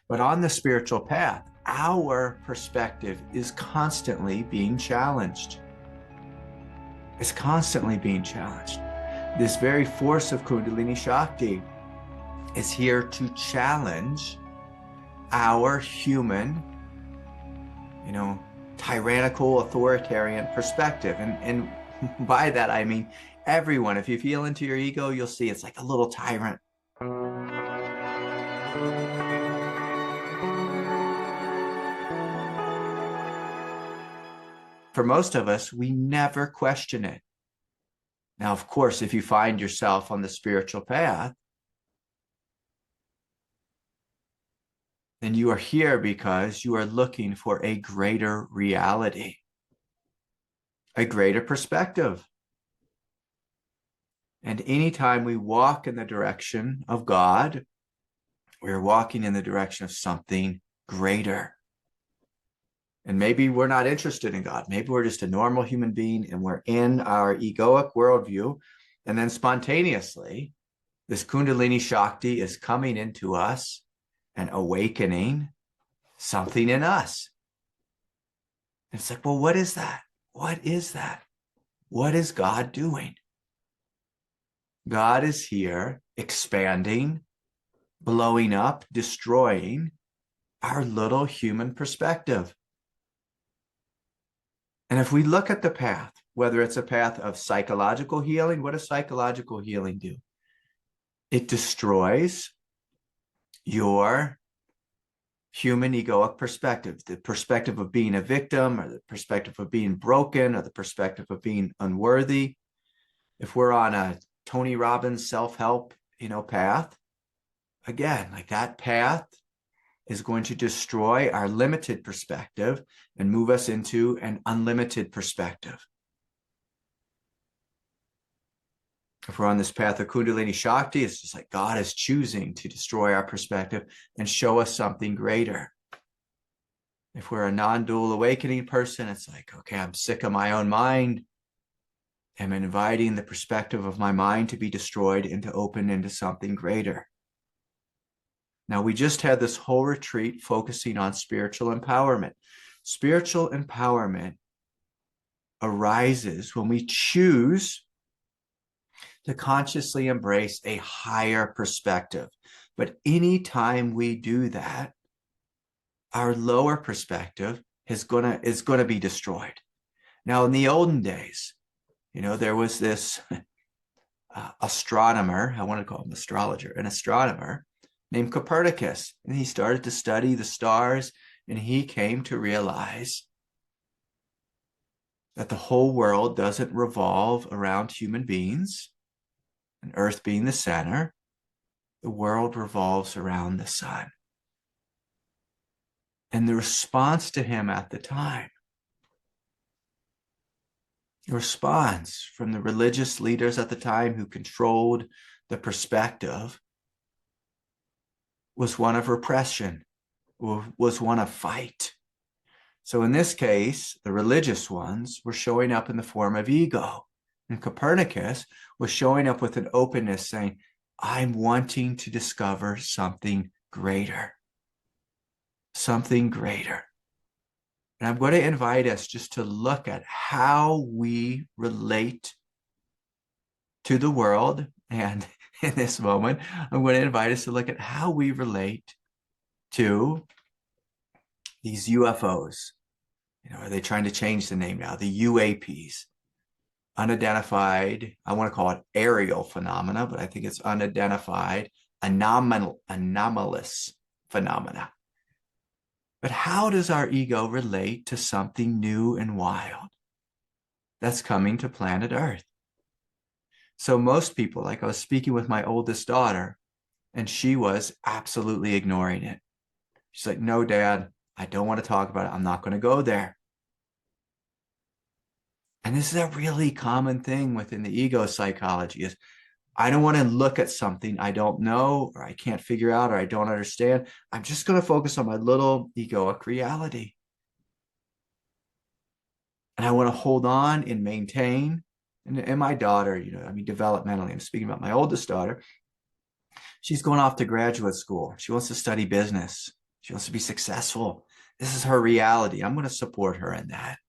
But on the spiritual path, our perspective is constantly being challenged. It's constantly being challenged. This very force of Kundalini Shakti is here to challenge our human, tyrannical, authoritarian perspective. And by that, I mean everyone. If you feel into your ego, you'll see it's like a little tyrant. For most of us, we never question it. Now, of course, if you find yourself on the spiritual path, then you are here because you are looking for a greater reality, a greater perspective. And anytime we walk in the direction of God, we're walking in the direction of something greater. And maybe we're not interested in God. Maybe we're just a normal human being and we're in our egoic worldview. And then spontaneously, this Kundalini Shakti is coming into us and awakening something in us. And it's like, well, what is that? What is that? What is God doing? God is here expanding, blowing up, destroying our little human perspective. And if we look at the path, whether it's a path of psychological healing, what does psychological healing do? It destroys your human egoic perspective, the perspective of being a victim, or the perspective of being broken, or the perspective of being unworthy. If we're on a Tony Robbins self-help, path, again, like that path is going to destroy our limited perspective and move us into an unlimited perspective. If we're on this path of Kundalini Shakti, it's just like God is choosing to destroy our perspective and show us something greater. If we're a non-dual awakening person, it's like, okay, I'm sick of my own mind. I'm inviting the perspective of my mind to be destroyed and to open into something greater. Now, we just had this whole retreat focusing on spiritual empowerment. Spiritual empowerment arises when we choose to consciously embrace a higher perspective. But anytime we do that, our lower perspective is gonna be destroyed. Now, in the olden days, there was this astronomer, I want to call him astrologer, an astronomer named Copernicus. And he started to study the stars, and he came to realize that the whole world doesn't revolve around human beings, and Earth being the center. The world revolves around the sun. And the response to him at the time, the response from the religious leaders at the time who controlled the perspective, was one of repression, was one of fight. So in this case, the religious ones were showing up in the form of ego. And Copernicus was showing up with an openness saying, I'm wanting to discover something greater. Something greater. And I'm going to invite us just to look at how we relate to the world. And in this moment, I'm going to invite us to look at how we relate to these UFOs. Are they trying to change the name now? The UAPs, unidentified, I want to call it aerial phenomena, but I think it's unidentified, anomalous phenomena. But how does our ego relate to something new and wild that's coming to planet Earth? So most people, like I was speaking with my oldest daughter, and she was absolutely ignoring it. She's like, no, Dad, I don't want to talk about it. I'm not going to go there. And this is a really common thing within the ego psychology is I don't want to look at something I don't know, or I can't figure out, or I don't understand. I'm just going to focus on my little egoic reality. And I want to hold on and maintain. And my daughter, developmentally, I'm speaking about my oldest daughter. She's going off to graduate school. She wants to study business. She wants to be successful. This is her reality. I'm going to support her in that.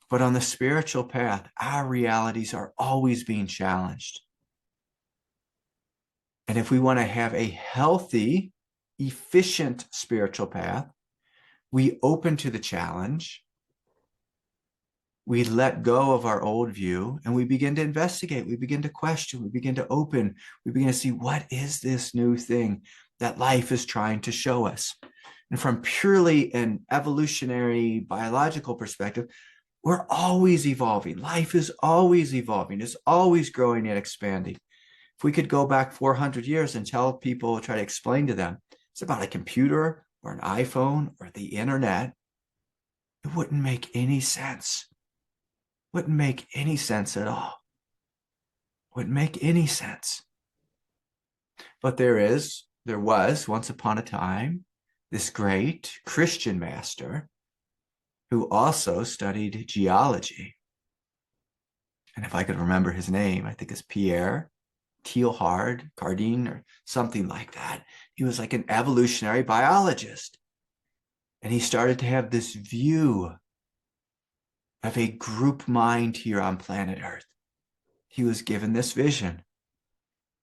But on the spiritual path, our realities are always being challenged. And if we want to have a healthy, efficient spiritual path, we open to the challenge, we let go of our old view, and we begin to investigate, we begin to question, we begin to open, we begin to see, what is this new thing that life is trying to show us? And from purely an evolutionary biological perspective, we're always evolving. Life is always evolving. It's always growing and expanding. If we could go back 400 years and tell people, try to explain to them, it's about a computer or an iPhone or the internet, it wouldn't make any sense. Wouldn't make any sense at all. Wouldn't make any sense. But there was once upon a time this great Christian master who also studied geology. And if I could remember his name, I think it's Pierre Teilhard Cardin or something like that. He was like an evolutionary biologist. And he started to have this view of a group mind here on planet Earth. He was given this vision.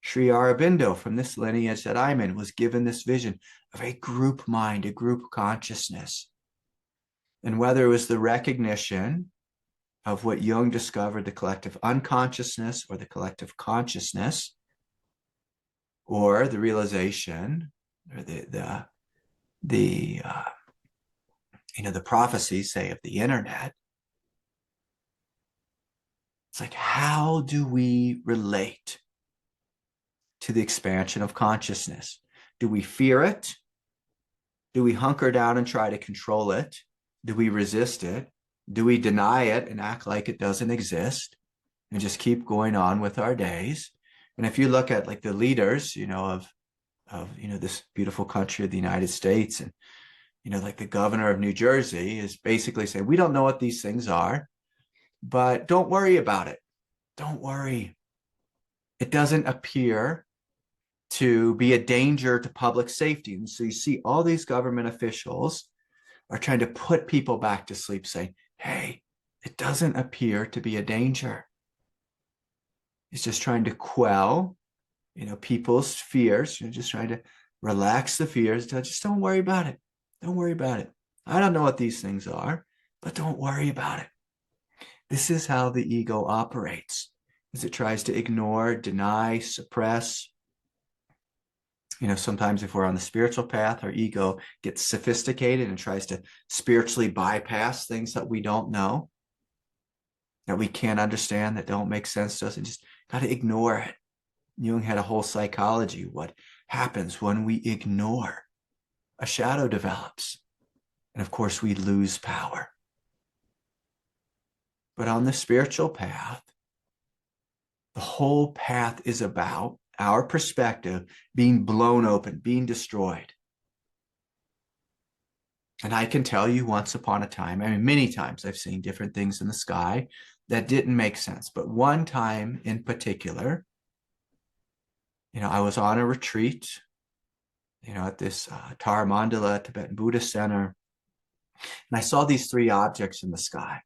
Sri Aurobindo, from this lineage that I'm in, was given this vision of a group mind, a group consciousness. And whether it was the recognition of what Jung discovered, the collective unconsciousness or the collective consciousness, or the realization, or the prophecies, say, of the internet, it's like, how do we relate to the expansion of consciousness? Do we fear it? Do we hunker down and try to control it? Do we resist it? Do we deny it and act like it doesn't exist and just keep going on with our days? And if you look at like the leaders, of this beautiful country of the United States, and like the governor of New Jersey is basically saying, we don't know what these things are, but don't worry about it. Don't worry. It doesn't appear to be a danger to public safety. And so you see all these government officials are trying to put people back to sleep, saying, hey, it doesn't appear to be a danger. It's just trying to quell, people's fears. You're just trying to relax the fears. Just don't worry about it. Don't worry about it. I don't know what these things are, but don't worry about it. This is how the ego operates, as it tries to ignore, deny, suppress. Sometimes if we're on the spiritual path, our ego gets sophisticated and tries to spiritually bypass things that we don't know, that we can't understand, that don't make sense to us, and just got to ignore it. Jung had a whole psychology. What happens when we ignore? A shadow develops. And of course, we lose power. But on the spiritual path, the whole path is about our perspective being blown open, being destroyed. And I can tell you, once upon a time, many times I've seen different things in the sky that didn't make sense. But one time in particular, I was on a retreat, at this Taramandala Tibetan Buddhist Center, and I saw these three objects in the sky.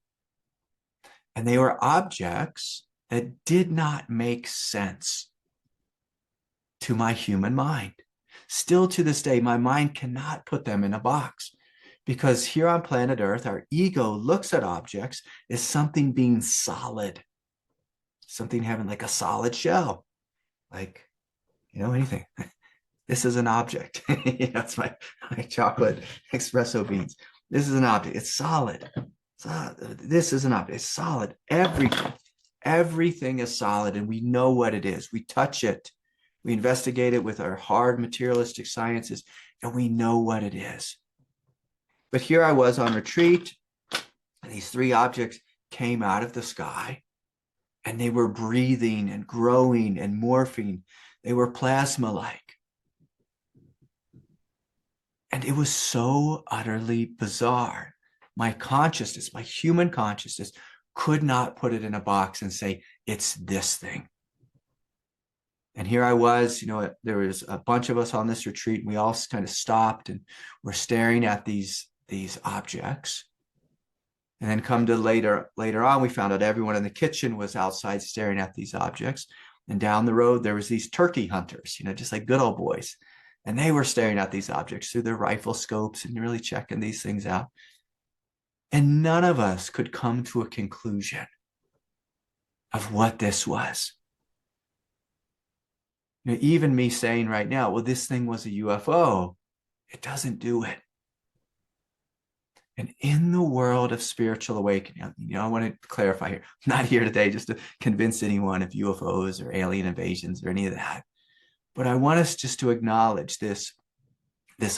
And they were objects that did not make sense to my human mind. Still to this day, my mind cannot put them in a box, because here on planet Earth, our ego looks at objects as something being solid, something having like a solid shell, like, anything. This is an object. It's my chocolate espresso beans. This is an object. It's solid. This is an object. It's solid. Everything is solid, and we know what it is. We touch it. We investigate it with our hard materialistic sciences, and we know what it is. But here I was on retreat, and these three objects came out of the sky, and they were breathing and growing and morphing. They were plasma-like. And it was so utterly bizarre. My consciousness, my human consciousness, could not put it in a box and say, it's this thing. And here I was, there was a bunch of us on this retreat, and we all kind of stopped and were staring at these objects. And then come to later on, we found out everyone in the kitchen was outside staring at these objects. And down the road, there was these turkey hunters, just like good old boys. And they were staring at these objects through their rifle scopes and really checking these things out. And none of us could come to a conclusion of what this was. Even me saying right now, well, this thing was a UFO, it doesn't do it. And in the world of spiritual awakening, I want to clarify here, I'm not here today just to convince anyone of UFOs or alien invasions or any of that. But I want us just to acknowledge this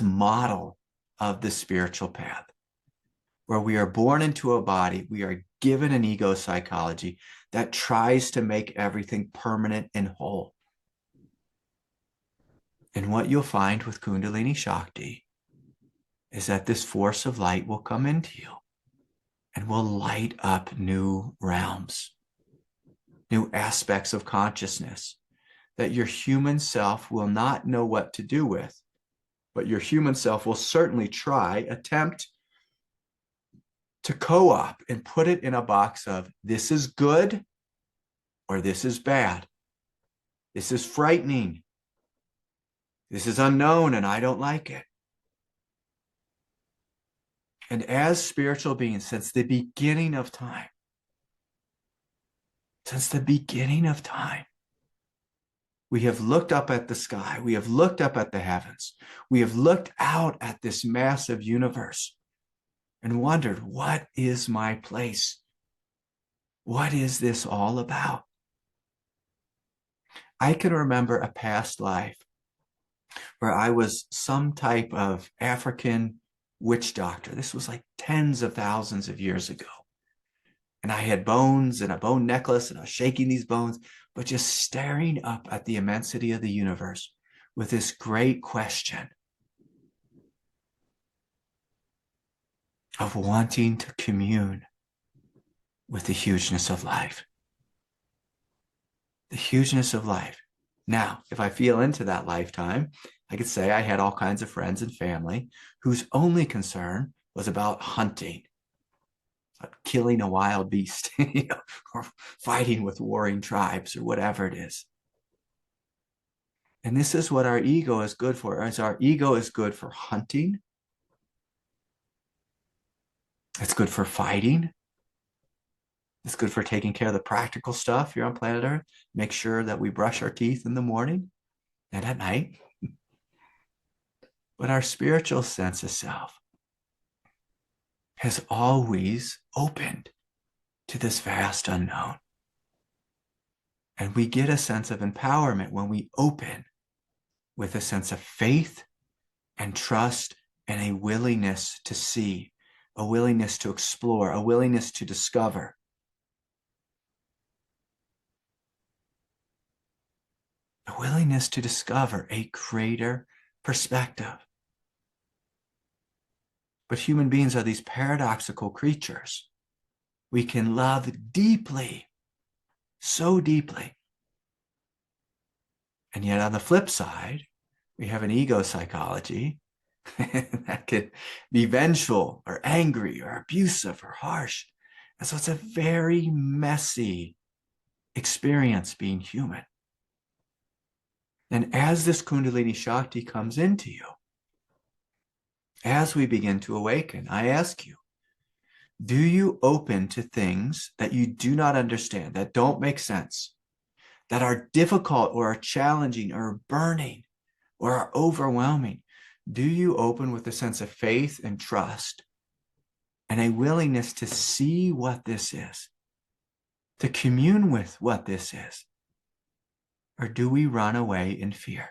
model of the spiritual path, where we are born into a body, we are given an ego psychology that tries to make everything permanent and whole. And what you'll find with Kundalini Shakti is that this force of light will come into you and will light up new realms, new aspects of consciousness that your human self will not know what to do with, but your human self will certainly attempt to co-op and put it in a box of this is good or this is bad. This is frightening. This is unknown and I don't like it. And as spiritual beings, since the beginning of time, we have looked up at the sky. We have looked up at the heavens. We have looked out at this massive universe and wondered, what is my place? What is this all about? I can remember a past life where I was some type of African witch doctor. This was like tens of thousands of years ago. And I had bones and a bone necklace, and I was shaking these bones, but just staring up at the immensity of the universe with this great question of wanting to commune with the hugeness of life. The hugeness of life. Now, if I feel into that lifetime, I could say I had all kinds of friends and family whose only concern was about hunting, killing a wild beast, or fighting with warring tribes or whatever it is. And this is what our ego is good for. As our ego is good for hunting, it's good for fighting, it's good for taking care of the practical stuff here on planet Earth. Make sure that we brush our teeth in the morning and at night. But our spiritual sense of self has always opened to this vast unknown. And we get a sense of empowerment when we open with a sense of faith and trust and a willingness to see, a willingness to explore, a willingness to discover. A willingness to discover a greater perspective. But human beings are these paradoxical creatures. We can love deeply, so deeply. And yet on the flip side, we have an ego psychology that could be vengeful or angry or abusive or harsh. And so it's a very messy experience being human. And as this Kundalini Shakti comes into you, as we begin to awaken, I ask you, do you open to things that you do not understand, that don't make sense, that are difficult or are challenging or burning or are overwhelming? Do you open with a sense of faith and trust and a willingness to see what this is, to commune with what this is? Or do we run away in fear?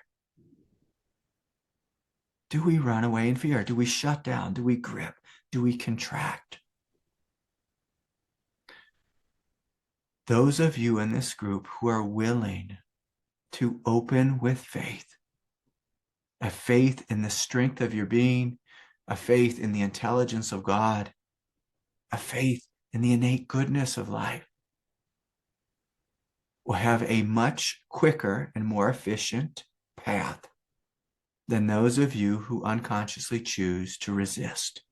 Do we run away in fear? Do we shut down? Do we grip? Do we contract? Those of you in this group who are willing to open with faith, a faith in the strength of your being, a faith in the intelligence of God, a faith in the innate goodness of life, will have a much quicker and more efficient path than those of you who unconsciously choose to resist.